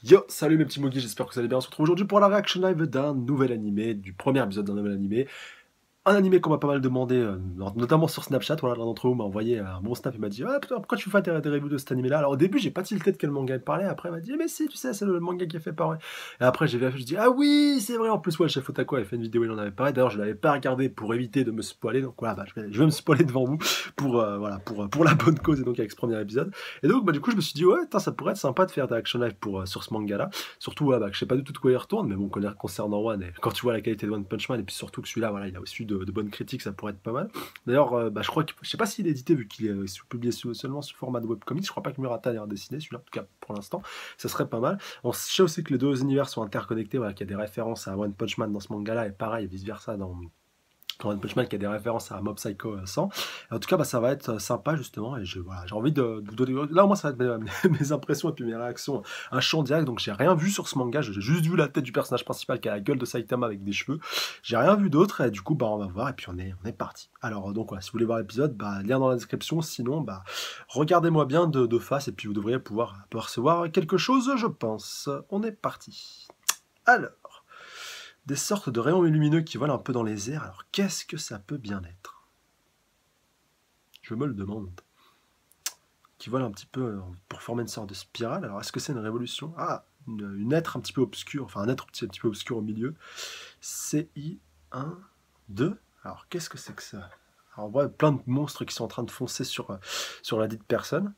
Yo, salut mes petits mogis, j'espère que vous allez bien. On se retrouve aujourd'hui pour la réaction live d'un nouvel animé, du premier épisode d'un nouvel animé. Un animé qu'on m'a pas mal demandé, notamment sur Snapchat. Voilà, l'un d'entre vous m'a envoyé un bon snap et m'a dit: «Ah putain, pourquoi tu fais des reviews de cet animé-là?» Alors au début, j'ai pas tilté de quel manga il parlait. Après, il m'a dit: «Mais si, tu sais, c'est le manga qui est fait par...» Et après, j'ai vérifié, je dis: «Ah oui, c'est vrai, en plus, ouais, le chef Otako avait fait une vidéo, il en avait parlé. D'ailleurs, je l'avais pas regardé pour éviter de me spoiler. Donc voilà, bah, je vais me spoiler devant vous pour, voilà, pour la bonne cause et donc avec ce premier épisode. Et donc, bah, du coup, je me suis dit: ouais, ça pourrait être sympa de faire des action live sur ce manga-là. Surtout, ouais, bah, que je sais pas du tout de quoi il retourne, mais bon, concernant One, et quand tu vois la qualité de One Punch Man, et puis surtout que celui-là, voilà, il a aussi de bonnes critiques, ça pourrait être pas mal. D'ailleurs, bah, je crois que, je sais pas s'il est édité, vu qu'il est publié seulement sous format de webcomic, je crois pas que Murata ait dessiné celui-là, en tout cas pour l'instant, ça serait pas mal. On sait aussi que les deux univers sont interconnectés, voilà, qu'il y a des références à One Punch Man dans ce manga-là, et pareil, vice-versa dans One Punch Man qui a des références à Mob Psycho 100. En tout cas, bah, ça va être sympa justement. Et voilà, j'ai envie de vous donner. Là, moi, ça va être mes impressions et puis mes réactions à chaud direct. Donc, j'ai rien vu sur ce manga. J'ai juste vu la tête du personnage principal qui a la gueule de Saitama avec des cheveux. J'ai rien vu d'autre. Et du coup, bah, on va voir. Et puis, on est parti. Alors, donc, voilà, si vous voulez voir l'épisode, bah, lien dans la description. Sinon, bah, regardez-moi bien de face. Et puis, vous devriez pouvoir apercevoir quelque chose, je pense. On est parti. Alors. Des sortes de rayons lumineux qui volent un peu dans les airs. Alors, qu'est-ce que ça peut bien être? Je me le demande. Qui volent un petit peu pour former une sorte de spirale. Alors, est-ce que c'est une révolution? Ah, une être un petit peu obscure, enfin un être un petit peu obscur au milieu. CI1, 2. Alors, qu'est-ce que c'est que ça? Alors, on voit plein de monstres qui sont en train de foncer sur la dite personne.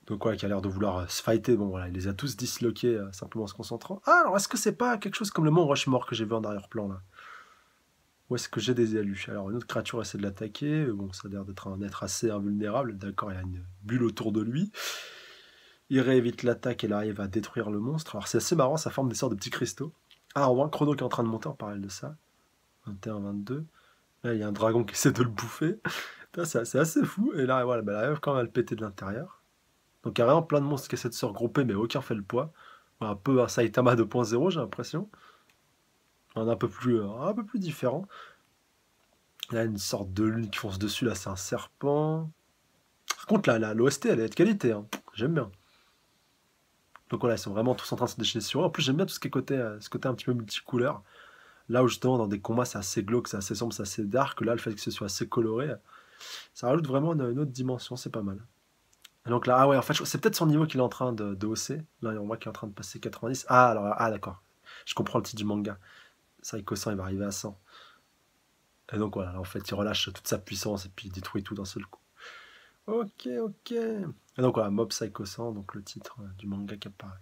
Donc, ouais, qui a l'air de vouloir se fighter. Bon, voilà, il les a tous disloqués simplement en se concentrant. Ah, alors, est-ce que c'est pas quelque chose comme le mont Rushmore que j'ai vu en arrière-plan, là? Où est-ce que j'ai des élus? Alors, une autre créature essaie de l'attaquer. Bon, ça a l'air d'être un être assez invulnérable. D'accord, il y a une bulle autour de lui. Il réévite l'attaque et il arrive à détruire le monstre. Alors, c'est assez marrant, ça forme des sortes de petits cristaux. Ah, on voit un chrono qui est en train de monter en parallèle de ça. 21, 22. Là, il y a un dragon qui essaie de le bouffer. C'est assez fou. Et là, voilà, bah, il arrive quand même à le péter de l'intérieur. Donc, il y a vraiment plein de monstres qui essaient de se regrouper, mais aucun fait le poids. Un peu un Saitama 2.0, j'ai l'impression. Un peu plus différent. Il y a une sorte de lune qui fonce dessus, là, c'est un serpent. Par contre, là, l'OST, elle est de qualité, hein. J'aime bien. Donc voilà, ils sont vraiment tous en train de se déchaîner sur eux. En plus, j'aime bien tout ce côté un petit peu multicouleur. Là où justement, dans des combats, c'est assez glauque, c'est assez sombre, c'est assez dark. Là, le fait que ce soit assez coloré, ça rajoute vraiment une autre dimension, c'est pas mal. Et donc là, ah ouais, en fait, c'est peut-être son niveau qu'il est en train de hausser. Là, on voit qu'il est en train de passer 90. Ah, alors, ah, d'accord. Je comprends le titre du manga. Saiko 100, il va arriver à 100. Et donc voilà, là, en fait, il relâche toute sa puissance et puis il détruit tout d'un seul coup. Ok, ok. Et donc voilà, Mob Psycho 100, donc le titre du manga qui apparaît.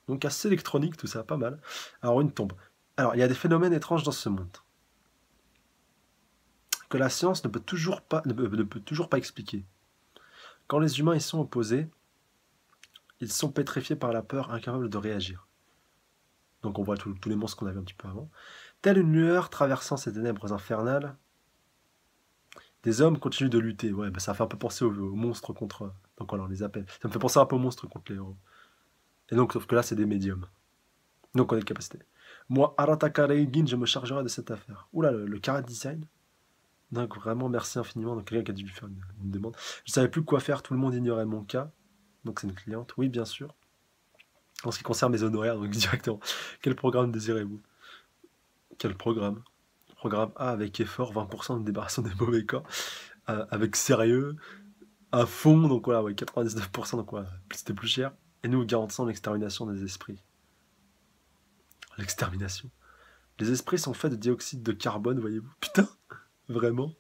Donc assez électronique, tout ça, pas mal. Alors une tombe. Alors il y a des phénomènes étranges dans ce monde que la science ne peut toujours pas expliquer. Quand les humains y sont opposés, ils sont pétrifiés par la peur, incapables de réagir. Donc on voit tous les monstres qu'on avait un petit peu avant. Telle une lueur traversant ces ténèbres infernales, des hommes continuent de lutter. Ouais, bah ça fait un peu penser aux monstres contre... Donc voilà, on les appelle. Ça me fait penser un peu aux monstres contre les héros. Et donc, sauf que là, c'est des médiums. Donc on a de capacité. Moi, Arataka Reigin, je me chargerai de cette affaire. Oula, le chara design. Donc vraiment, merci infiniment. Donc quelqu'un qui a dû lui faire une demande. Je ne savais plus quoi faire, tout le monde ignorait mon cas. Donc c'est une cliente. Oui, bien sûr. En ce qui concerne mes honoraires, donc directement. Quel programme désirez-vous? Quel programme? Programme A avec effort, 20% de débarration des mauvais corps. Avec sérieux, à fond, donc voilà, ouais, 99%, donc voilà, c'était plus cher. Et nous garantissons l'extermination des esprits. L'extermination. Les esprits sont faits de dioxyde de carbone, voyez-vous. Putain, vraiment?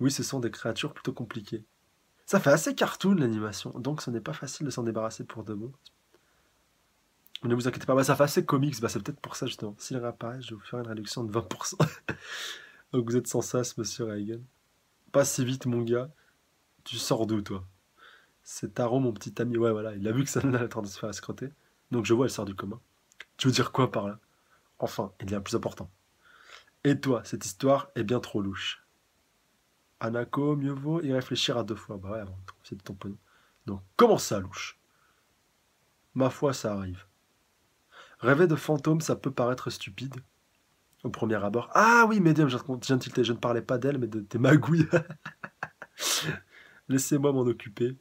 Oui, ce sont des créatures plutôt compliquées. Ça fait assez cartoon l'animation, donc ce n'est pas facile de s'en débarrasser pour de bon. Ne vous inquiétez pas, bah, ça fait assez comics, bah, c'est peut-être pour ça justement. S'il réapparaît, je vais vous faire une réduction de 20%. Donc vous êtes sans sas, monsieur Reagan. Pas si vite, mon gars. Tu sors d'où, toi? C'est Taro, mon petit ami. Ouais, voilà, il a vu que ça est en train de se faire escroter. Donc je vois, elle sort du commun. Tu veux dire quoi par là? Enfin, il y a plus important. Et toi, cette histoire est bien trop louche. Anako, mieux vaut y réfléchir à deux fois. Bah ouais, avant de confier de ton pognon. Donc, comment ça, louche? Ma foi, ça arrive. Rêver de fantômes, ça peut paraître stupide, au premier abord. Ah oui, Medium, je viens de tilter, je ne parlais pas d'elle, mais de tes magouilles. Laissez-moi m'en occuper.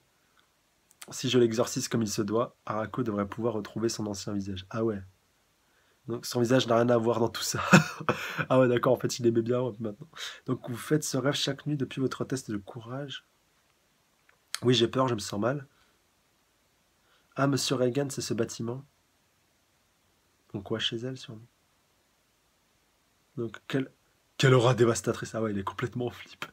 Si je l'exorcise comme il se doit, Arako devrait pouvoir retrouver son ancien visage. Ah ouais. Donc son visage n'a rien à voir dans tout ça. Ah ouais, d'accord, en fait, il aimait bien ouais, maintenant. Donc vous faites ce rêve chaque nuit depuis votre test de courage. Oui, j'ai peur, je me sens mal. Ah, Monsieur Reagan, c'est ce bâtiment. Donc quoi chez elle, sûrement. Donc quelle aura dévastatrice. Ah ouais, il est complètement en flip.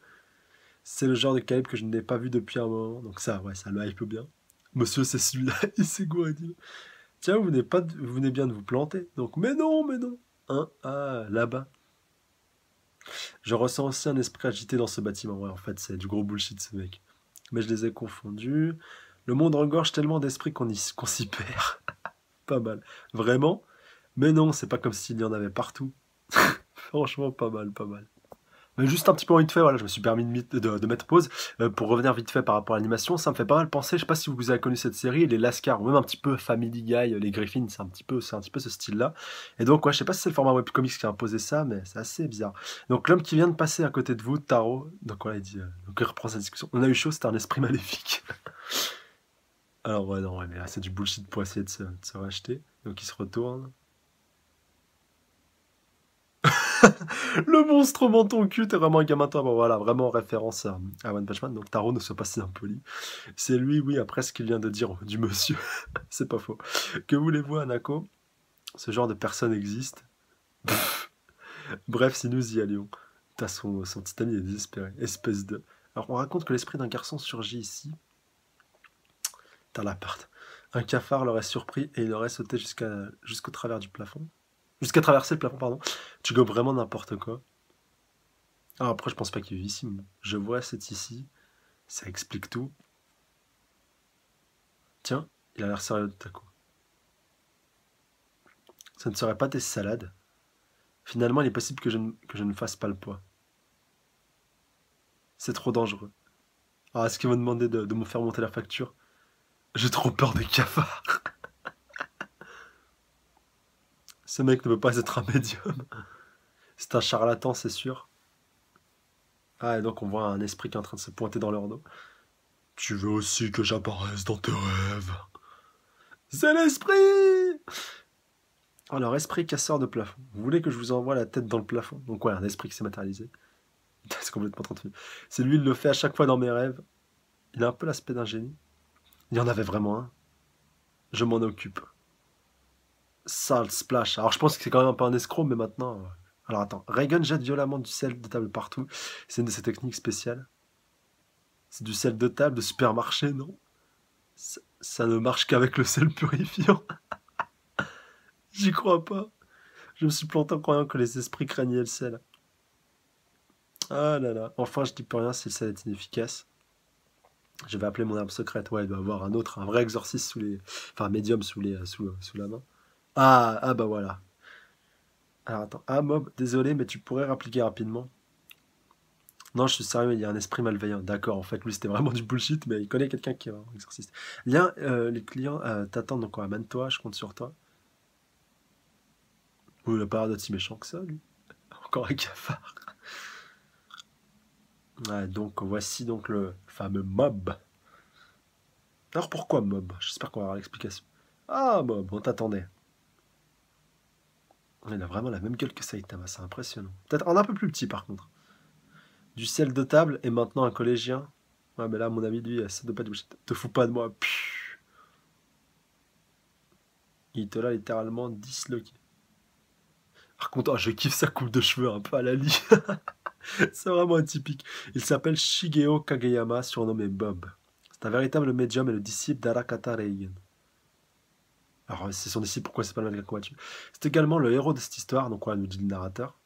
C'est le genre de calibre que je n'ai pas vu depuis un moment. Donc ça, ouais, ça le hype bien. Monsieur, c'est celui-là, il s'est gouré. Tiens, vous venez bien de vous planter. Donc, mais non, mais non. Hein? Ah, là-bas. Je ressens aussi un esprit agité dans ce bâtiment. Ouais, en fait, c'est du gros bullshit, ce mec. Mais je les ai confondus. Le monde regorge tellement d'esprit qu'on s'y perd. Pas mal. Vraiment? Mais non, c'est pas comme s'il y en avait partout. Franchement, pas mal, pas mal. Mais juste un petit peu vite fait, voilà, je me suis permis de mettre pause pour revenir vite fait par rapport à l'animation. Ça me fait pas mal penser, je sais pas si vous avez connu cette série, les Lascar, ou même un petit peu Family Guy, les Griffins, c'est un petit peu ce style-là. Et donc, ouais, je sais pas si c'est le format webcomics qui a imposé ça, mais c'est assez bizarre. Donc, l'homme qui vient de passer à côté de vous, Taro, donc voilà, il dit, donc il reprend sa discussion. On a eu chaud, c'était un esprit maléfique. Alors, ouais, non, ouais, mais là, c'est du bullshit pour essayer de se racheter. Donc, il se retourne. Le monstre au menton cute est vraiment un gamin toi. Bon, voilà, vraiment en référence à One Punch Man. Donc Taro ne soit pas si impoli. C'est lui, oui, après ce qu'il vient de dire du monsieur. C'est pas faux. Que voulez-vous, Anako? Ce genre de personne existe. Bref, si nous y allions. T'as son petit ami est désespéré. Espèce de. Alors, on raconte que l'esprit d'un garçon surgit ici. T'as l'appart. Un cafard l'aurait surpris et il aurait sauté jusqu'au travers du plafond. Jusqu'à traverser le plafond, pardon. Tu gobes vraiment n'importe quoi. Alors après, je pense pas qu'il vive ici, mais je vois, c'est ici. Ça explique tout. Tiens, il a l'air sérieux de coup. Ça ne serait pas des salades. Finalement, il est possible que je ne fasse pas le poids. C'est trop dangereux. Ah, est-ce qu'il va me demander de me faire monter la facture? J'ai trop peur des cafards. Ce mec ne peut pas être un médium. C'est un charlatan, c'est sûr. Ah, et donc on voit un esprit qui est en train de se pointer dans leur dos. Tu veux aussi que j'apparaisse dans tes rêves? C'est l'esprit! Alors, esprit casseur de plafond. Vous voulez que je vous envoie la tête dans le plafond? Donc, ouais, un esprit qui s'est matérialisé. C'est complètement tranquille. C'est lui, il le fait à chaque fois dans mes rêves. Il a un peu l'aspect d'un génie. Il y en avait vraiment un. Je m'en occupe. Salt Splash. Alors, je pense que c'est quand même un peu un escroc, mais maintenant. Alors, attends. Reagan jette violemment du sel de table partout. C'est une de ses techniques spéciales. C'est du sel de table de supermarché, non? Ça ne marche qu'avec le sel purifiant. J'y crois pas. Je me suis planté en croyant que les esprits craignaient le sel. Ah là là. Enfin, je dis plus rien si le sel est inefficace. Je vais appeler mon arme secrète. Ouais, il doit avoir un vrai exorciste sous les. Enfin, un médium sous la main. Ah bah voilà. Alors attends. Ah, Mob, désolé, mais tu pourrais rappliquer rapidement. Non, je suis sérieux, il y a un esprit malveillant. D'accord, en fait, lui, c'était vraiment du bullshit, mais il connaît quelqu'un qui est un exorciste. Bien, les clients t'attendent, donc amène-toi, je compte sur toi. Oui, il a pas l'air d'être si méchant que ça, lui. Encore un cafard. Ouais, donc, voici donc le fameux Mob. Alors, pourquoi Mob? J'espère qu'on va avoir l'explication. Ah, Mob, on t'attendait. Il a vraiment la même gueule que Saitama, c'est impressionnant. Peut-être un peu plus petit, par contre. Du sel de table et maintenant un collégien. Ouais, mais là, à mon avis, lui, ça doit pas être bullshit. Te fous pas de moi. Pfff. Il te l'a littéralement disloqué. Par contre, oh, je kiffe sa coupe de cheveux un peu à la lie. C'est vraiment atypique. Il s'appelle Shigeo Kageyama, surnommé Bob. C'est un véritable médium et le disciple d'Arakata Reigen. Alors, c'est son disciple, pourquoi c'est pas le manga combattu? C'est également le héros de cette histoire, donc voilà, nous dit le narrateur.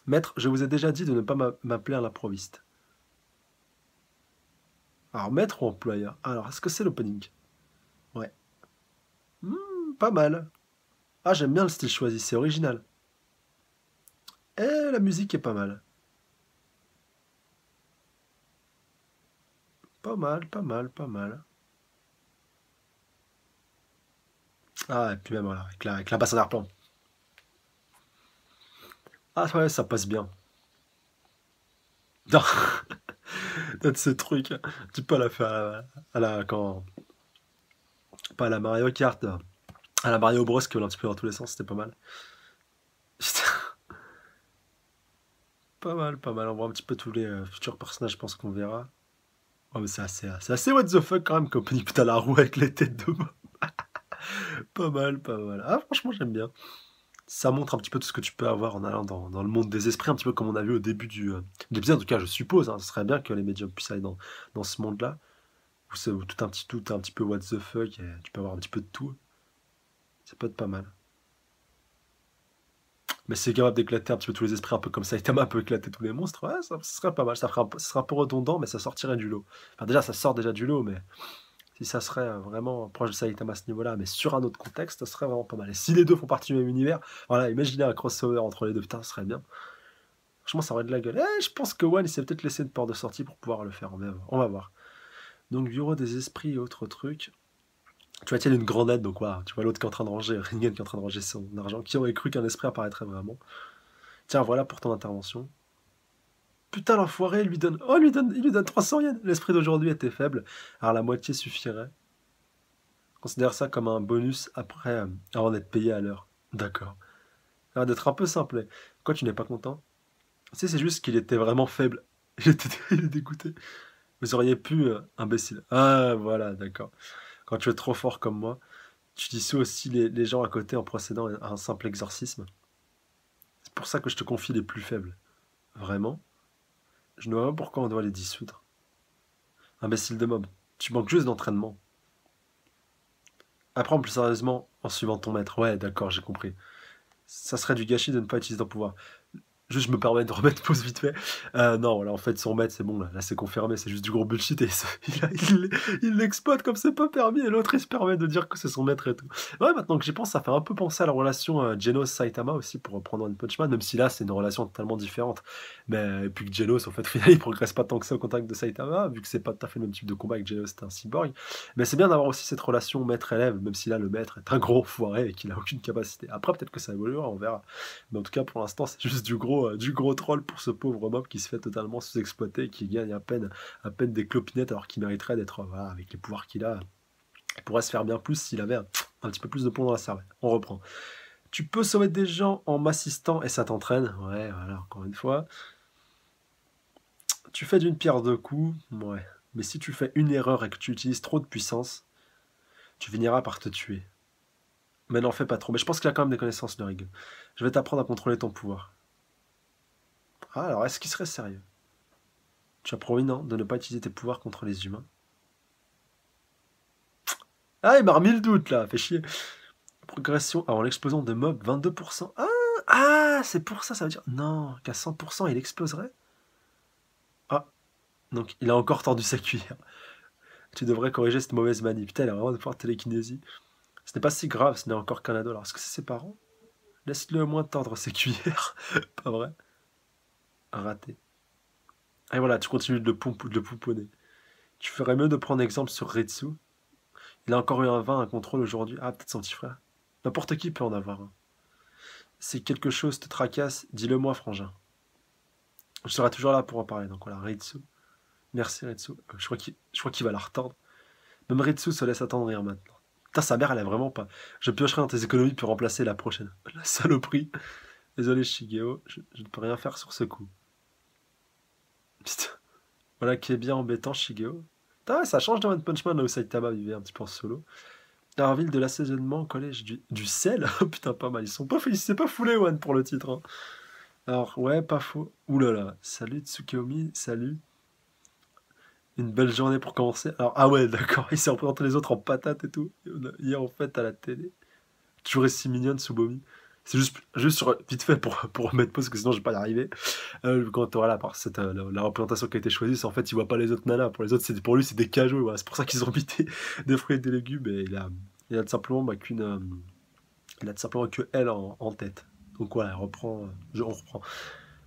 Maître, je vous ai déjà dit de ne pas m'appeler à l'improviste. Alors, maître ou employeur? Alors, est-ce que c'est l'opening? Ouais. Pas mal. Ah, j'aime bien le style choisi, c'est original. Et la musique est pas mal. Pas mal, pas mal, pas mal. Ah, et puis même, voilà, avec la basse en arrière-plan. Ah ouais, ça passe bien. Non, de ces trucs. Tu peux la faire quand, pas à la Mario Kart, à la Mario Bros qui vole un petit peu dans tous les sens, c'était pas mal. Pas mal, pas mal. On voit un petit peu tous les futurs personnages, je pense qu'on verra. Oh, mais c'est assez what the fuck quand même, comme on dit, putain, la roue avec les têtes de mort. Pas mal, pas mal. Ah, franchement, j'aime bien. Ça montre un petit peu tout ce que tu peux avoir en allant dans le monde des esprits, un petit peu comme on a vu au début de l'épisode. En tout cas, je suppose, hein, ce serait bien que les médiums puissent aller dans ce monde-là, où c'est où tout un petit peu what the fuck, et tu peux avoir un petit peu de tout. Ça peut être pas mal. Mais c'est capable d'éclater un petit peu tous les esprits, un peu comme Saitama peut éclater tous les monstres, ouais, ça serait pas mal. Ça serait un peu redondant, mais ça sortirait du lot. Enfin, déjà, ça sort déjà du lot, mais si ça serait vraiment proche de Saitama à ce niveau-là, mais sur un autre contexte, ça serait vraiment pas mal. Et si les deux font partie du même univers, voilà, imaginez un crossover entre les deux, putain, ça serait bien. Franchement, ça aurait de la gueule. Je pense que One, il s'est peut-être laissé une porte de sortie pour pouvoir le faire. On va voir. Donc, bureau des esprits et autres trucs. Tu vois, tiens, une grenade, donc voilà, tu vois l'autre qui est en train de ranger, Ringen qui est en train de ranger son argent. Qui aurait cru qu'un esprit apparaîtrait vraiment? Tiens, voilà pour ton intervention. Putain, l'enfoiré, il lui donne 300 yens. L'esprit d'aujourd'hui était faible, alors la moitié suffirait. Considère ça comme un bonus après, avant d'être payé à l'heure. D'accord. Ça a l'air d'être un peu simple. Pourquoi tu n'es pas content? Si, c'est juste qu'il était vraiment faible. Il est dégoûté. Vous auriez pu, imbécile. Ah, voilà, d'accord. Quand tu es trop fort comme moi, tu dissous aussi les gens à côté en procédant à un simple exorcisme. C'est pour ça que je te confie les plus faibles. Vraiment? Je ne vois pas pourquoi on doit les dissoudre. Imbécile de mob, tu manques juste d'entraînement. Apprends plus sérieusement en suivant ton maître. Ouais, d'accord, j'ai compris. Ça serait du gâchis de ne pas utiliser ton pouvoir. Juste, je me permets de remettre pause vite fait. Non, voilà, en fait, son maître, c'est bon, là, c'est confirmé, c'est juste du gros bullshit et il l'exploite comme c'est pas permis et l'autre, il se permet de dire que c'est son maître et tout. Ouais, maintenant que j'y pense, ça fait un peu penser à la relation Genos-Saitama aussi pour reprendre One Punch Man, même si là, c'est une relation totalement différente. Mais puis que Genos, en fait, au final, il progresse pas tant que ça au contact de Saitama, vu que c'est pas tout à fait le même type de combat que Genos, c'est un cyborg. Mais c'est bien d'avoir aussi cette relation maître-élève, même si là, le maître est un gros foiré et qu'il a aucune capacité. Après, peut-être que ça évoluera, on verra. Mais en tout cas, pour l'instant, c'est juste du gros troll pour ce pauvre mob qui se fait totalement sous-exploiter, qui gagne à peine des clopinettes alors qu'il mériterait d'être, voilà, avec les pouvoirs qu'il a. Il pourrait se faire bien plus s'il avait un petit peu plus de plomb dans la cervelle. On reprend. Tu peux sauver des gens en m'assistant et ça t'entraîne. Ouais, voilà, encore une fois. Tu fais d'une pierre deux coups. Ouais. Mais si tu fais une erreur et que tu utilises trop de puissance, tu finiras par te tuer. Mais n'en fais pas trop. Mais je pense qu'il a quand même des connaissances de rigueur. Je vais t'apprendre à contrôler ton pouvoir. Ah, alors est-ce qu'il serait sérieux? Tu as promis, non, de ne pas utiliser tes pouvoirs contre les humains? Ah, il m'a remis le doute, là, fait chier. Progression avant l'explosion de mobs, 22%. Ah, c'est pour ça, ça veut dire... Non, qu'à 100%, il exploserait? Ah, donc il a encore tordu sa cuillère. Tu devrais corriger cette mauvaise manie. Putain, il a vraiment de pouvoir télékinésie. Ce n'est pas si grave, ce n'est encore qu'un ado. Alors, est-ce que c'est ses parents? Laisse-le au moins tordre ses cuillères. Pas vrai? Raté. Et voilà, tu continues de le pouponner. Tu ferais mieux de prendre exemple sur Ritsu. Il a encore eu un 20, un contrôle aujourd'hui. Ah, peut-être son petit frère. N'importe qui peut en avoir un. Si quelque chose te tracasse, dis-le moi, frangin. Je serai toujours là pour en parler. Donc voilà, Ritsu. Merci, Ritsu. Je crois qu'il va la retordre. Même Ritsu se laisse attendrir maintenant. Putain, sa mère, elle a vraiment pas. Je piocherai dans tes économies pour remplacer la prochaine. La saloperie. Désolé, Shigeo, je ne peux rien faire sur ce coup. Putain. Voilà qui est bien embêtant, Shigeo. Putain, ça change de One Punch Man là où Saitama vivait un petit peu en solo. La ville de l'assaisonnement au collège du sel. Putain, pas mal. C'est pas foulé, One, pour le titre, hein. Alors, ouais, pas faux. Ouh là là. Salut Tsukiyomi, salut. Une belle journée pour commencer. Alors, ah ouais, d'accord. Il s'est représenté les autres en patates et tout. Hier, en fait, à la télé. Toujours si mignonne, Tsubomi. C'est juste vite fait pour remettre pause, parce que sinon je vais pas y arriver. Quand voilà, la représentation qui a été choisie, c'est en fait, il voit pas les autres nanas. Pour les autres, pour lui, c'est des cajots. Voilà. C'est pour ça qu'ils ont mis des fruits et des légumes. Et il a tout simplement il a tout simplement que elle en tête. Donc voilà, on reprend.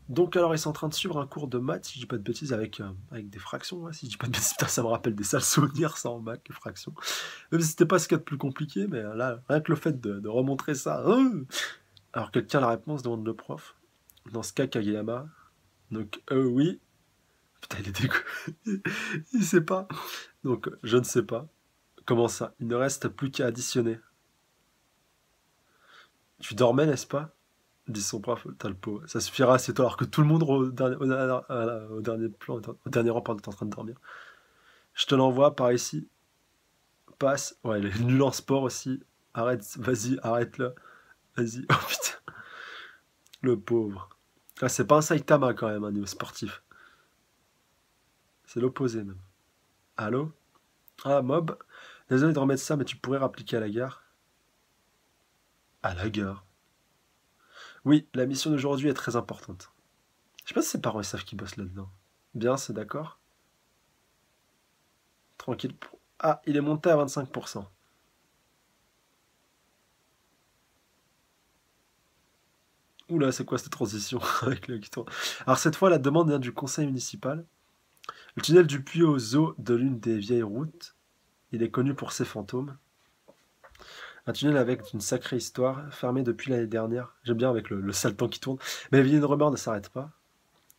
Donc alors, ils sont en train de suivre un cours de maths, si je dis pas de bêtises, avec des fractions. Ouais, si je dis pas de bêtises, putain, ça me rappelle des sales souvenirs, ça en maths, les fractions. Même si c'était pas ce qu'il y a de plus compliqué, mais là, rien que le fait de remontrer ça. Alors, quelqu'un a la réponse, demande le prof. Dans ce cas, Kageyama. Donc, oui. Putain, il est dégoût. Il sait pas. Donc, je ne sais pas. Comment ça? Il ne reste plus qu'à additionner. Tu dormais, n'est-ce pas? Dit son prof, t'as le pot. Ça suffira, c'est toi. Alors que tout le monde au dernier plan, au dernier rang, pardon, est en train de dormir. Je te l'envoie par ici. Passe. Ouais, il est nul en sport aussi. Arrête, vas-y, arrête-le. Vas-y. Oh putain, le pauvre. Ah, c'est pas un Saitama quand même, un niveau sportif. C'est l'opposé même. Allô? Ah, Mob? Désolé de remettre ça, mais tu pourrais rappliquer à la gare. À la gare? Oui, la mission d'aujourd'hui est très importante. Je sais pas si ses parents ils savent qu'ils bossent là-dedans. Bien, c'est d'accord? Tranquille. Ah, il est monté à 25%. Oula, c'est quoi cette transition avec le qui tourne? Alors cette fois, la demande vient du conseil municipal. Le tunnel du puits aux eaux de l'une des vieilles routes. Il est connu pour ses fantômes. Un tunnel avec une sacrée histoire, fermé depuis l'année dernière. J'aime bien avec le sale temps qui tourne. Mais la vie de rumeur ne s'arrête pas.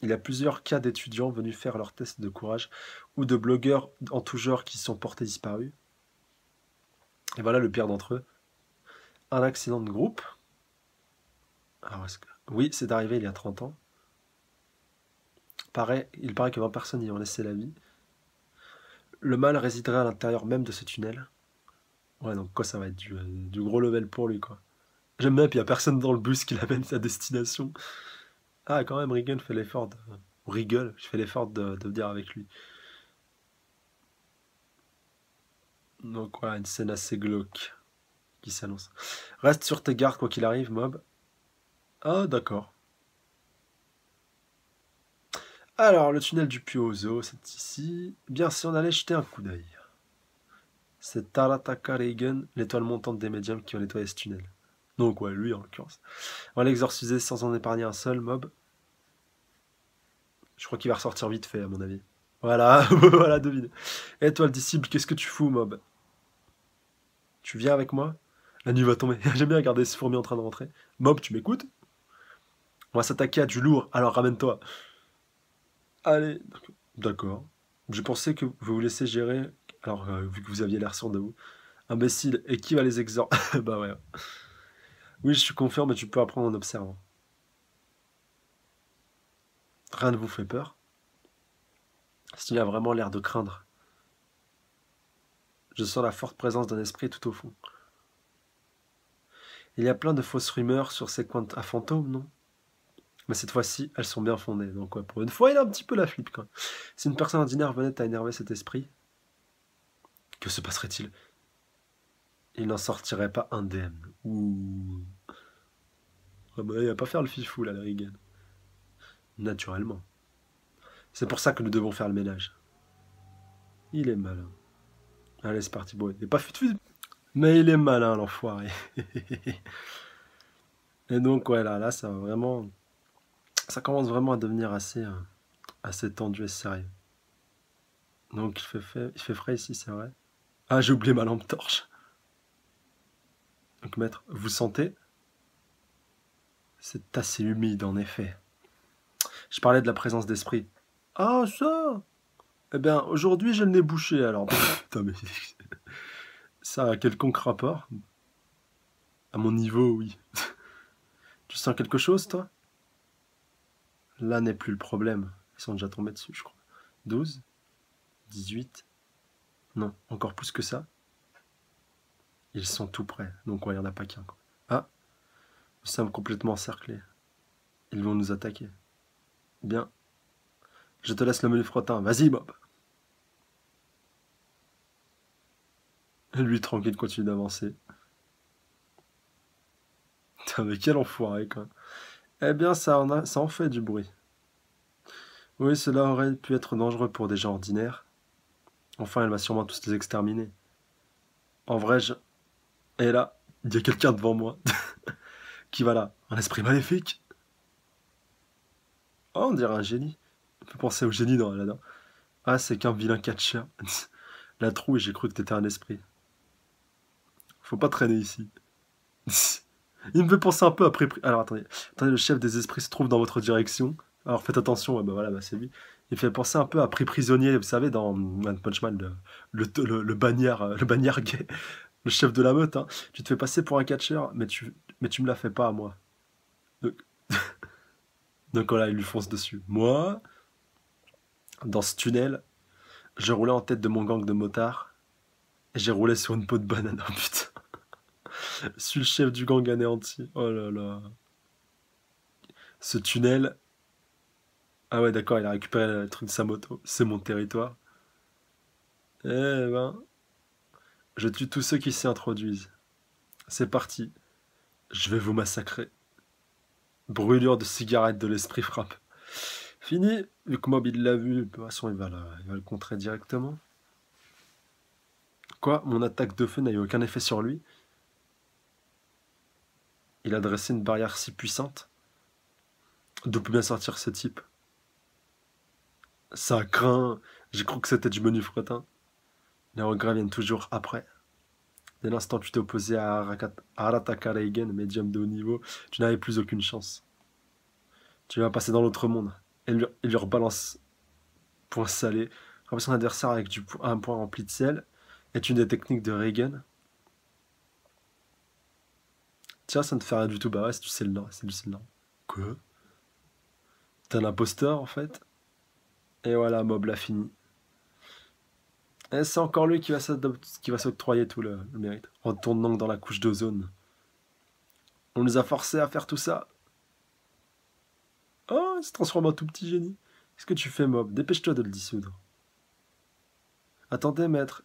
Il y a plusieurs cas d'étudiants venus faire leur test de courage ou de blogueurs en tout genre qui sont portés disparus. Et voilà le pire d'entre eux. Un accident de groupe. Alors, oui, c'est arrivé il y a 30 ans. Il paraît que 20 personnes y ont laissé la vie. Le mal résiderait à l'intérieur même de ce tunnel. Ouais, donc quoi, ça va être du gros level pour lui, quoi. J'aime bien, puis il n'y a personne dans le bus qui l'amène à destination. Ah, quand même, Regan fait l'effort de... Ou Rigole, je fais l'effort de venir avec lui. Donc voilà, une scène assez glauque qui s'annonce. Reste sur tes gardes quoi qu'il arrive, Mob. Ah, d'accord. Alors, le tunnel du puits aux zoo, c'est ici. Bien, si on allait jeter un coup d'œil. C'est Tarataka Reigen, l'étoile montante des médiums qui va nettoyer ce tunnel. Donc ouais, lui en l'occurrence. On va l'exorciser sans en épargner un seul, Mob. Je crois qu'il va ressortir vite fait, à mon avis. Voilà, voilà, devine. Et toi, le disciple, qu'est-ce que tu fous, Mob? Tu viens avec moi? La nuit va tomber. J'aime bien regarder ce fourmi en train de rentrer. Mob, tu m'écoutes? On va s'attaquer à du lourd, alors ramène-toi. Allez, d'accord. Je pensais que vous vous laissez gérer, alors vu que vous aviez l'air sûr de vous. Imbécile, et qui va les exhorter? Bah ouais. Oui, je suis confiant, mais tu peux apprendre en observant. Rien ne vous fait peur? S'il a vraiment l'air de craindre. Je sens la forte présence d'un esprit tout au fond. Il y a plein de fausses rumeurs sur ces coins à fantômes, non? Mais cette fois-ci, elles sont bien fondées. Donc ouais, pour une fois, il a un petit peu la flip, quoi. Si une personne ordinaire venait à énerver cet esprit, que se passerait-il? Il n'en sortirait pas indemne. Ouh. Ah bah, il va pas faire le fifou, là, la Regan. Naturellement. C'est pour ça que nous devons faire le ménage. Il est malin. Allez, c'est parti, bon, il n'est pas fut. Mais il est malin, l'enfoiré. Et donc, ouais, là, ça va vraiment... Ça commence vraiment à devenir assez tendu et sérieux. Donc, il fait frais ici, c'est vrai. Ah, j'ai oublié ma lampe torche. Donc, maître, vous sentez? C'est assez humide, en effet. Je parlais de la présence d'esprit. Ah, ça! Eh bien, aujourd'hui, j'ai le nez bouché, alors. Putain, mais... Ça a quelconque rapport? À mon niveau, oui. Tu sens quelque chose, toi? Là n'est plus le problème. Ils sont déjà tombés dessus, je crois. 12? 18? Non, encore plus que ça. Ils sont tout près, donc ouais, il n'y en a pas qu'un. Ah, nous sommes complètement encerclés. Ils vont nous attaquer. Bien. Je te laisse le menu frottin. Vas-y, Bob. Et lui, tranquille, continue d'avancer. Putain, mais quel enfoiré, quoi. Eh bien, ça en fait du bruit. Oui, cela aurait pu être dangereux pour des gens ordinaires. Enfin, elle va sûrement tous les exterminer. En vrai, Et là, il y a quelqu'un devant moi. Qui va là? Un esprit maléfique? Oh, on dirait un génie. On peut penser au génie dans Aladdin. Ah, c'est qu'un vilain catcheur. La trouille, j'ai cru que t'étais un esprit. Faut pas traîner ici. Il me fait penser un peu après. Alors attendez. Attendez, le chef des esprits se trouve dans votre direction. Alors faites attention, ouais, bah voilà, bah c'est lui. Il fait penser un peu à Pris prisonnier, vous savez, dans One Punch Man, le le bagnard gay, le chef de la meute, hein. Tu te fais passer pour un catcheur, mais tu me la fais pas à moi. Donc, donc voilà, il lui fonce dessus. Moi, dans ce tunnel, je roulais en tête de mon gang de motards, et j'ai roulé sur une peau de banane. Oh putain, je suis le chef du gang anéanti. Oh là là. Ce tunnel, ah ouais, d'accord, il a récupéré le truc de sa moto. C'est mon territoire. Eh ben, je tue tous ceux qui s'y introduisent. C'est parti. Je vais vous massacrer. Brûlure de cigarette de l'esprit frappe. Fini. Vu que Mob il l'a vu, de toute façon il va le contrer directement. Quoi? Mon attaque de feu n'a eu aucun effet sur lui? Il a dressé une barrière si puissante? D'où peut bien sortir ce type? Ça craint. J'ai cru que c'était du menu fretin. Les regrets viennent toujours après. Dès l'instant où tu t'es opposé à Arataka Reigen, médium de haut niveau, tu n'avais plus aucune chance. Tu vas passer dans l'autre monde. Et lui rebalance point salé. Frapper son adversaire avec un point rempli de sel est une des techniques de Reigen. Tiens, ça ne te fait rien du tout. Bah ouais, c'est du sel c'est du sel. Quoi? T'es un imposteur en fait? Et voilà, Mob l'a fini. Et c'est encore lui qui va s'octroyer tout le mérite. Retourne donc dans la couche d'ozone. On nous a forcés à faire tout ça. Oh, il se transforme en tout petit génie. Qu'est-ce que tu fais, Mob? Dépêche-toi de le dissoudre. Attendez, maître.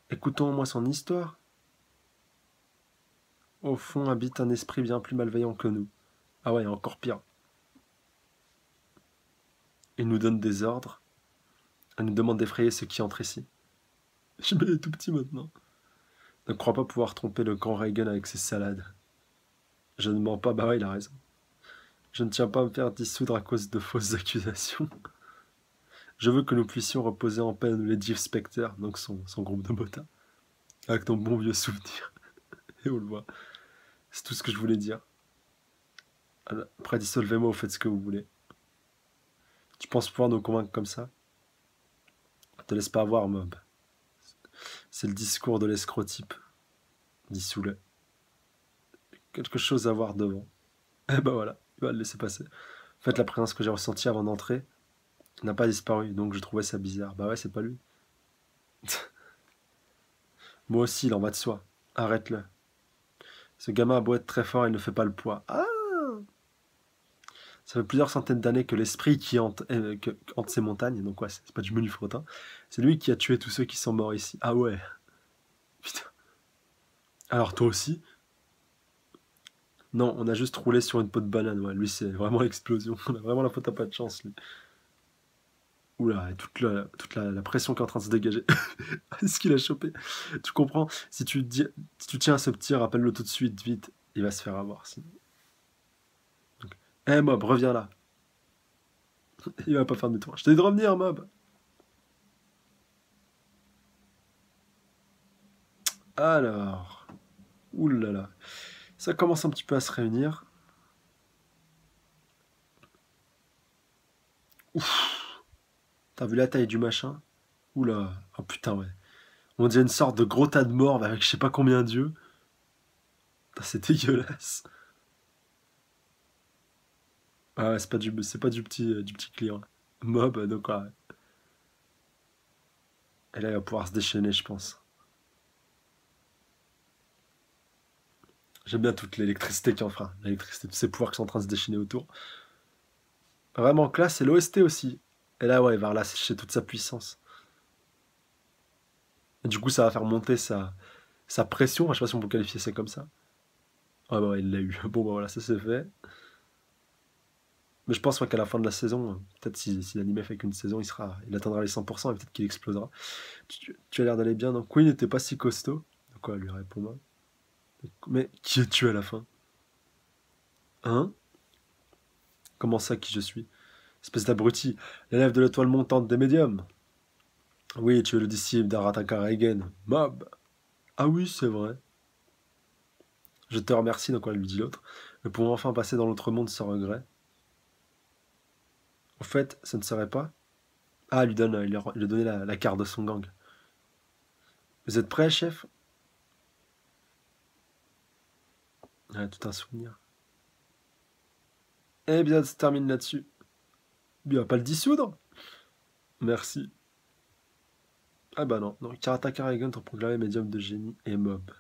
Écoutons au moins son histoire. Au fond habite un esprit bien plus malveillant que nous. Ah ouais, encore pire. Il nous donne des ordres. Elle nous demande d'effrayer ceux qui entrent ici. Je me tout petit maintenant. Ne crois pas pouvoir tromper le grand Reagan avec ses salades. Je ne mens pas, bah ouais, il a raison. Je ne tiens pas à me faire dissoudre à cause de fausses accusations. Je veux que nous puissions reposer en paix les Jeff Specter, donc son groupe de motards, avec ton bon vieux souvenir. Et on le voit. C'est tout ce que je voulais dire. Après, dissolvez-moi, vous faites ce que vous voulez. Tu penses pouvoir nous convaincre comme ça? Te laisse pas avoir, Mob. C'est le discours de l'escrotype, dit Soulet. Quelque chose à voir devant. Eh ben voilà, il va le laisser passer. En fait, la présence que j'ai ressentie avant d'entrer n'a pas disparu, donc je trouvais ça bizarre. Bah ouais, c'est pas lui. Moi aussi, il en va de soi. Arrête-le. Ce gamin a beau être très fort, il ne fait pas le poids. Ah! Ça fait plusieurs centaines d'années que l'esprit qui hante ces montagnes, donc ouais, c'est pas du menu frottin, c'est lui qui a tué tous ceux qui sont morts ici. Ah ouais. Putain. Alors toi aussi? Non, on a juste roulé sur une peau de banane, ouais. Lui, c'est vraiment l'explosion. On a vraiment la faute à pas de chance, lui. Oula, et la pression qui est en train de se dégager. Est-ce qu'il a chopé? Tu comprends? Si tu tiens à ce petit, rappelle-le tout de suite, vite. Il va se faire avoir, sinon. Eh, Mob, reviens là. Il va pas faire demi-tour. Je t'ai dit de revenir, Mob. Alors. Oulala. Ça commence un petit peu à se réunir. Ouf. T'as vu la taille du machin? Oula. Oh putain, ouais. On dirait une sorte de gros tas de morts avec je sais pas combien d'yeux. Putain, c'est dégueulasse. Ah ouais, c'est pas du petit client. Mob, donc ouais. Et là, il va pouvoir se déchaîner, je pense. J'aime bien toute l'électricité qui en fera. L'électricité, tous ces pouvoirs qui sont en train de se déchaîner autour. Vraiment classe, et l'OST aussi. Et là, ouais, il va relâcher toute sa puissance. Et du coup, ça va faire monter sa pression. Je sais pas si on peut qualifier ça comme ça. Ah bah ouais, il l'a eu. Bon bah voilà, ça c'est fait. Mais je pense ouais, qu'à la fin de la saison, peut-être si l'anime fait qu'une saison, il atteindra les 100% et peut-être qu'il explosera. Tu as l'air d'aller bien. Donc Queen n'était pas si costaud. De quoi lui répond-moi. Mais qui es-tu à la fin? Hein? Comment ça, qui je suis? Espèce d'abruti. L'élève de l'étoile montante des médiums. Oui, tu es le disciple d'Arataka Reigen. Mob. Ah oui, c'est vrai. Je te remercie, donc quoi lui dit l'autre. Nous pouvons enfin passer dans l'autre monde sans regret. Au fait, ce ne serait pas Ah, il lui a donné la carte de son gang. Vous êtes prêts, chef? Ah, tout un souvenir. Et l'épisode se termine là-dessus. Il va pas le dissoudre? Merci. Ah bah non. Donc, Karataka Raigun t'ont proclamé médium de génie et mob.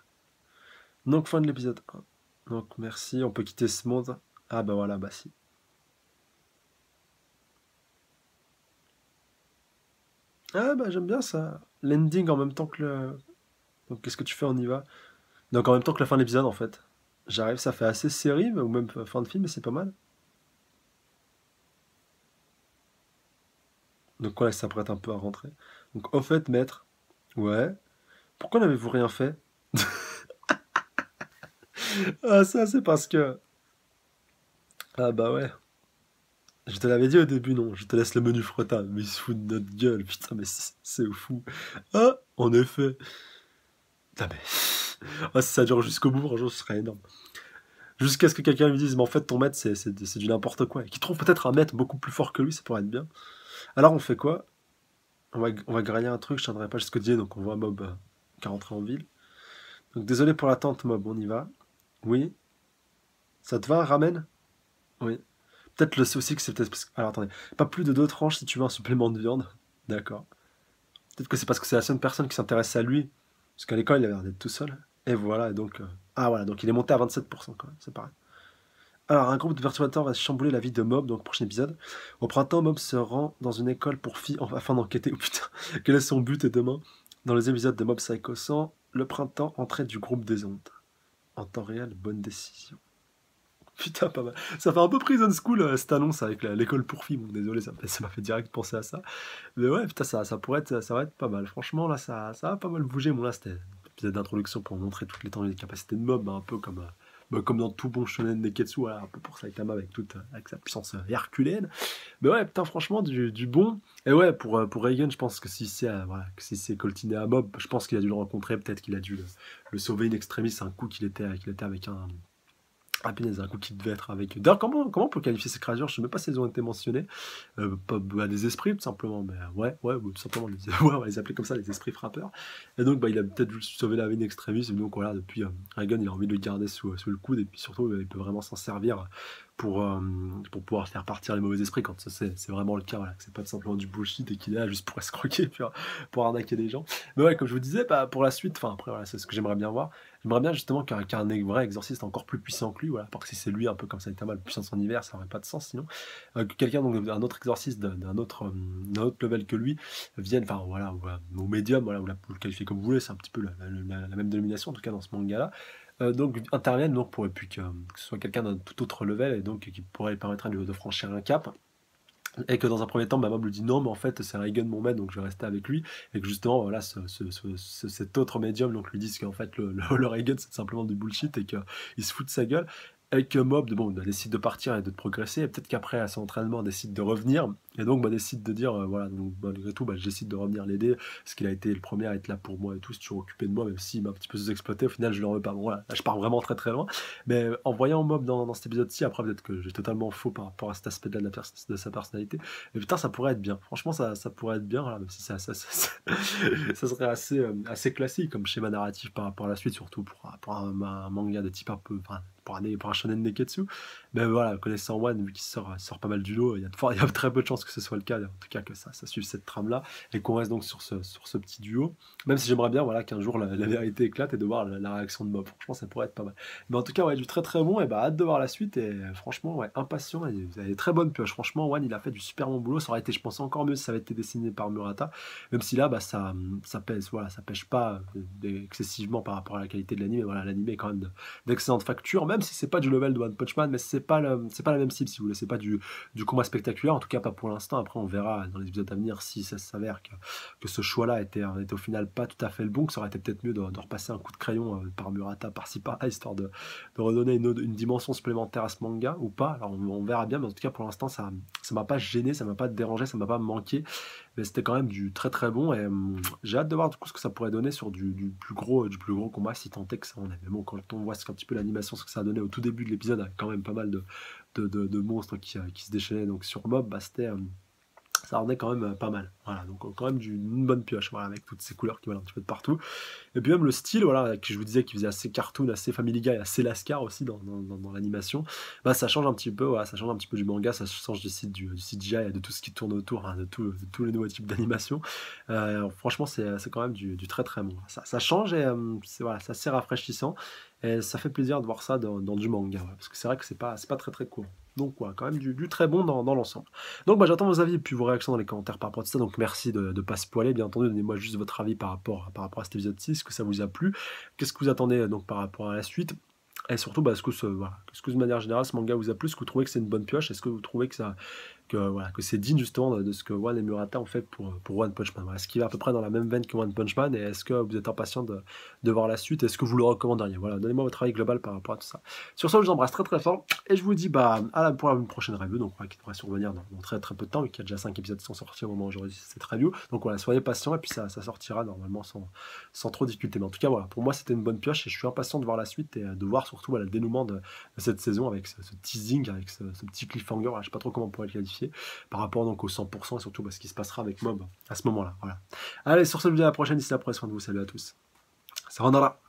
Donc, fin de l'épisode 1. Donc, merci. On peut quitter ce monde. Ah bah voilà, bah si. Ah bah j'aime bien ça. L'ending en même temps que le... Donc, qu'est-ce que tu fais? On y va. Donc, en même temps que la fin de l'épisode, en fait. J'arrive, ça fait assez série, ou même fin de film, mais c'est pas mal. Donc, voilà, ça prête un peu à rentrer. Donc, au fait, maître. Ouais. Pourquoi n'avez-vous rien fait? Ah, ça, c'est parce que. Ah, bah ouais. Je te l'avais dit au début, non. Je te laisse le menu frottin. Mais il se fout de notre gueule. Putain, mais c'est fou. Ah, en effet. Ah, mais. Ah, si ça dure jusqu'au bout, franchement, ce serait énorme. Jusqu'à ce que quelqu'un lui dise, mais en fait, ton maître, c'est du n'importe quoi. Et qu'il trouve peut-être un maître beaucoup plus fort que lui, ça pourrait être bien. Alors, on fait quoi? On va grailler un truc, je tiendrai pas jusqu'au dîner, donc on voit Mob qui est rentré en ville. Donc, désolé pour l'attente, Mob, on y va. Oui. Ça te va, ramen? Oui. Peut-être le saucisse, c'est peut-être. Alors attendez, pas plus de 2 tranches si tu veux un supplément de viande. D'accord. Peut-être que c'est parce que c'est la seule personne qui s'intéresse à lui. Parce qu'à l'école, il avait l'air d'être tout seul. Et voilà, et donc. Ah voilà, donc il est monté à 27% quand même, c'est pareil. Alors, un groupe de perturbateurs va chambouler la vie de Mob, donc prochain épisode. Au printemps, Mob se rend dans une école pour filles afin d'enquêter. Oh putain, quel est son but et demain? Dans les épisodes de Mob Psycho 100, le printemps, entrée du groupe des ondes. En temps réel, bonne décision. Putain, pas mal. Ça fait un peu Prison School, cette annonce avec l'école pour filles. Bon, désolé, ça m'a fait direct penser à ça. Mais ouais, putain, ça pourrait être, ça va être pas mal. Franchement, là, ça va pas mal bouger. Bon, là, c'était un épisode d'introduction pour montrer toutes les temps et les capacités de Mob, hein, un peu comme dans tout bon shonen Neketsu, voilà, un peu pour Saitama avec sa puissance herculéenne. Mais ouais, putain, franchement, du bon. Et ouais, pour Reigen, je pense que si c'est voilà, que si c'est coltiné à Mob, je pense qu'il a dû le rencontrer, peut-être qu'il a dû le sauver in extremis, un coup qu'il était avec un. Ah punaise, un coup qui devait être avec. D'ailleurs, comment on peut qualifier ces créatures? Je ne sais même pas si elles ont été mentionnées. Pas, bah, des esprits, tout simplement. Mais ouais, tout simplement. Ouais, on va les appeler comme ça, les esprits frappeurs. Et donc, bah, il a peut-être juste sauvé la vie d'Extremis. Et donc, voilà, depuis, Reigen, il a envie de le garder sous le coude. Et puis surtout, il peut vraiment s'en servir pour pouvoir faire partir les mauvais esprits quand c'est vraiment le cas. Voilà, que c'est pas simplement du bullshit et qu'il est là juste pour escroquer, puis, pour arnaquer des gens. Mais ouais, comme je vous disais, bah, pour la suite, enfin, après, voilà, c'est ce que j'aimerais bien voir. J'aimerais bien justement qu'un vrai exorciste encore plus puissant que lui, voilà, parce que si c'est lui un peu comme ça, Saitama, le puissant de son univers, ça aurait pas de sens sinon. Que quelqu'un, donc un autre exorciste d'un autre level que lui, vienne, enfin voilà, au médium, voilà, vous le qualifiez comme vous voulez, c'est un petit peu la même dénomination, en tout cas dans ce manga-là. Donc interviennent donc pour puis que ce soit quelqu'un d'un tout autre level et donc qui pourrait permettre de franchir un cap. Et que dans un premier temps, Mob lui dit non, mais en fait, c'est Reigen mon maître, donc je vais rester avec lui. Et que justement, voilà, cet autre médium donc, lui dit qu'en fait, le Reigen, c'est simplement du bullshit et qu'il se fout de sa gueule. Et que Mob bon, décide de partir et de progresser. Et peut-être qu'après, à son entraînement, décide de revenir. Et donc, décide de dire voilà, donc malgré tout, je décide de revenir l'aider. Parce qu'il a été le premier à être là pour moi et tout, c'est toujours occupé de moi, même s'il m'a un petit peu sous-exploité. Au final, je ne l'en veux pas. Bon, voilà, là, je pars vraiment très très loin. Mais en voyant Mob dans cet épisode-ci, après, peut-être que j'ai totalement faux par rapport à cet aspect-là de sa personnalité. Mais putain, ça pourrait être bien. Franchement, ça pourrait être bien, voilà, même si ça serait assez classique comme schéma narratif par rapport à la suite, surtout pour un manga de type un peu. Enfin, pour un shonen Neketsu. Mais voilà, connaissant One, vu qu'il sort pas mal du lot, il y a très peu de chances que ce soit le cas, en tout cas que ça suive cette trame-là, et qu'on reste donc sur ce petit duo. Même si j'aimerais bien voilà, qu'un jour la vérité éclate et de voir la réaction de Mob. Franchement, ça pourrait être pas mal. Mais en tout cas, ouais, du très très bon, et hâte de voir la suite, et franchement, ouais, impatient, et vous avez des très bonnes pioches. Franchement, One, il a fait du super bon boulot. Ça aurait été, je pense, encore mieux si ça avait été dessiné par Murata, même si là, ça pèse, voilà, ça pêche pas excessivement par rapport à la qualité de l'anime. Voilà, l'anime est quand même d'excellente facture, même si c'est pas du level de One Punch Man, mais c'est pas la même cible, si vous voulez. C'est pas du combat spectaculaire, en tout cas pas pour l'instant. Après, on verra dans les épisodes à venir si ça s'avère que ce choix-là était au final pas tout à fait le bon, que ça aurait été peut-être mieux de repasser un coup de crayon par Murata, par-ci par-là, histoire de redonner une dimension supplémentaire à ce manga, ou pas. Alors, on verra bien, mais en tout cas, pour l'instant, ça m'a pas gêné, ça m'a pas dérangé, ça m'a pas manqué. Mais c'était quand même du très très bon, et j'ai hâte de voir du coup ce que ça pourrait donner sur du plus gros combat, si tant est que ça en est. Mais bon, quand on voit un petit peu l'animation, ce que ça a donné au tout début de l'épisode, avec quand même pas mal de monstres qui se déchaînaient donc sur Mob, ça rendait quand même pas mal. Voilà, donc quand même une bonne pioche, voilà, avec toutes ces couleurs qui volent un petit peu de partout. Et puis même le style, voilà, que je vous disais qui faisait assez cartoon, assez Family Guy, assez Lascar aussi dans l'animation, bah ça change un petit peu, voilà, ça change un petit peu du manga, ça change du CGI et de tout ce qui tourne autour, hein, de tous les nouveaux types d'animation. Franchement, c'est quand même du très très bon. Ça change et voilà, c'est assez rafraîchissant. Et ça fait plaisir de voir ça dans du manga, ouais, parce que c'est vrai que c'est pas très très court. Donc voilà, quand même du très bon dans l'ensemble. Donc bah, j'attends vos avis et puis vos réactions dans les commentaires par rapport à tout ça. Donc merci de ne pas spoiler, bien entendu. Donnez-moi juste votre avis par rapport à cet épisode 6, que ça vous a plu. Qu'est-ce que vous attendez donc par rapport à la suite? Et surtout, bah, est-ce que de manière générale ce manga vous a plu? Est-ce que vous trouvez que c'est une bonne pioche? Est-ce que vous trouvez que c'est digne justement de ce que One et Murata ont fait pour One Punch Man? Voilà, est-ce qu'il est à peu près dans la même veine que One Punch Man? Et est-ce que vous êtes impatient de voir la suite? Est-ce que vous le recommanderiez? Voilà, donnez-moi votre avis global par rapport à tout ça. Sur ce, je vous embrasse très très fort et je vous dis bah, pour une prochaine review, donc qui devrait survenir dans très très peu de temps, vu qu'il y a déjà 5 épisodes qui sont sortis au moment où j'enregistre cette review. Donc voilà, soyez patients et puis ça sortira normalement sans trop difficulté. Mais en tout cas, voilà, pour moi c'était une bonne pioche et je suis impatient de voir la suite et de voir surtout voilà, le dénouement de cette saison avec ce teasing, avec ce petit cliffhanger. Voilà, je sais pas trop comment on pourrait le qualifier par rapport donc au 100% et surtout ce qui se passera avec Mob à ce moment-là. Voilà. Allez, sur ce, je vous dis à la prochaine. D'ici là, prenez soin de vous. Salut à tous. Sayonara.